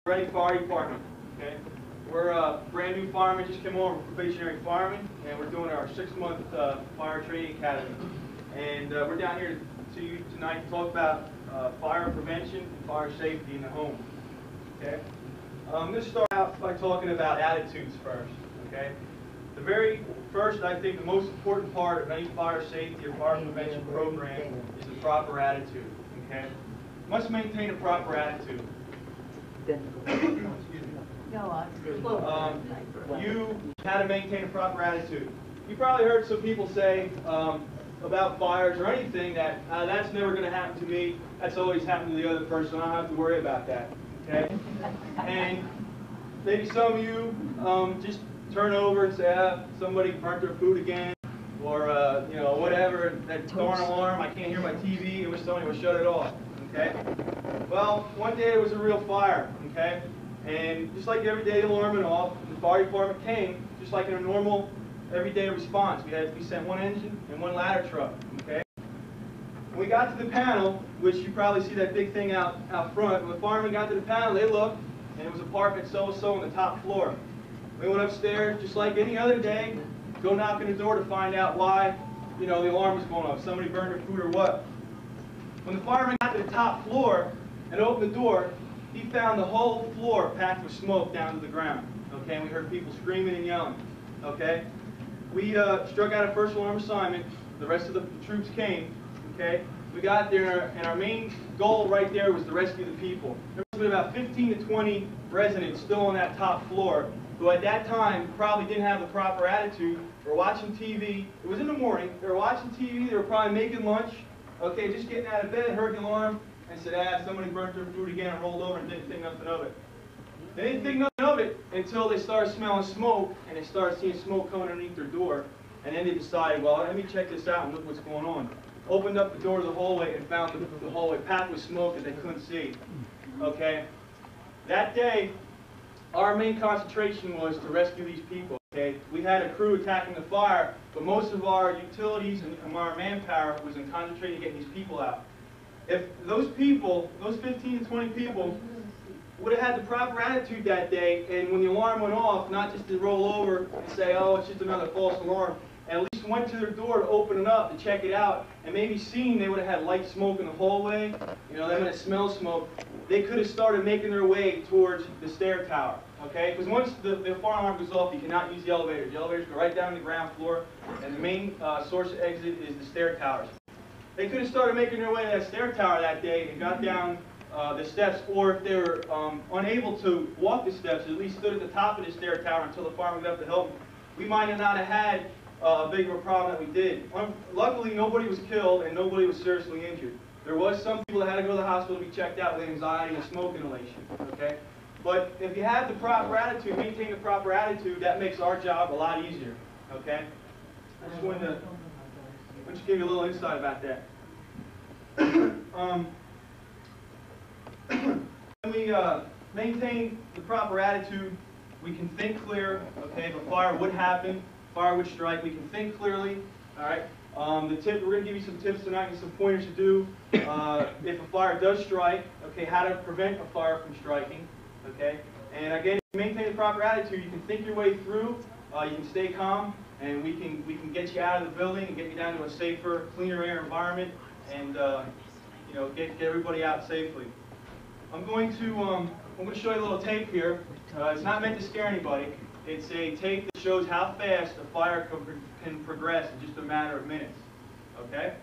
Reading Fire Department. Okay, we're a brand new fireman, just came over from Probationary Fireman, and we're doing our 6-month fire training academy. And we're down here to you tonight to talk about fire prevention and fire safety in the home. Okay, I'm going to start out by talking about attitudes first. Okay, the very first, I think, the most important part of any fire safety or fire prevention program is the proper attitude. Okay, must maintain a proper attitude. You how to maintain a proper attitude. You probably heard some people say about fires or anything that that's never going to happen to me. That's always happened to the other person. I don't have to worry about that. Okay? And maybe some of you just turn over and say, somebody burnt their food again, or you know, whatever. That darn alarm. I can't hear my TV. I wish somebody would shut it off. Okay? Well, one day there was a real fire. Okay? And just like every day the alarm went off, the fire department came, just like in a normal, everyday response. We sent one engine and one ladder truck. Okay? When we got to the panel, which you probably see that big thing out front, when the firemen got to the panel, they looked, and it was apartment so-and-so on the top floor. We went upstairs, just like any other day, go knock on the door to find out why, you know, the alarm was going off. Somebody burned their food or what. When the fireman got to the top floor and opened the door, he found the whole floor packed with smoke down to the ground. Okay, and we heard people screaming and yelling. Okay, we struck out a first alarm assignment. The rest of the troops came. Okay, we got there, and our main goal right there was to rescue the people. There must have been about 15 to 20 residents still on that top floor, who at that time probably didn't have the proper attitude. They were watching TV. It was in the morning. They were watching TV. They were probably making lunch. Okay, just getting out of bed, heard the alarm, and said, somebody burnt their food again, and rolled over and didn't think nothing of it. They didn't think nothing of it until they started smelling smoke, and they started seeing smoke coming underneath their door, and then they decided, well, let me check this out and look what's going on. Opened up the door to the hallway and found the hallway packed with smoke that they couldn't see. Okay? That day, our main concentration was to rescue these people. Okay? We had a crew attacking the fire, but most of our utilities and our manpower was in concentrating getting these people out. If those people, those 15 to 20 people, would have had the proper attitude that day, and when the alarm went off, not just to roll over and say, oh, it's just another false alarm, and at least went to their door to open it up, to check it out, and maybe seen they would have had light smoke in the hallway, you know, they would have smelled smoke, they could have started making their way towards the stair tower, okay? Because once the fire alarm goes off, you cannot use the elevators. The elevators go right down to the ground floor, and the main source of exit is the stair towers. They could have started making their way to that stair tower that day and got down the steps, or if they were unable to walk the steps, at least stood at the top of the stair tower until the fireman got up to help them. We might have not have had a big of a problem that we did. Luckily, nobody was killed and nobody was seriously injured. There was some people that had to go to the hospital to be checked out with anxiety and smoke inhalation. Okay, but if you have the proper attitude, maintain the proper attitude, that makes our job a lot easier. Okay, I just wanted to give you a little insight about that. When we maintain the proper attitude, we can think clear. Okay, if a fire would happen, fire would strike, we can think clearly. All right. We're going to give you some tips tonight and some pointers to do if a fire does strike. Okay, how to prevent a fire from striking. Okay, and again, if you maintain the proper attitude, you can think your way through. You can stay calm, and we can get you out of the building and get you down to a safer, cleaner air environment, and you know, get everybody out safely. I'm going to show you a little tape here. It's not meant to scare anybody. It's a tape that shows how fast a fire can progress in just a matter of minutes. Okay?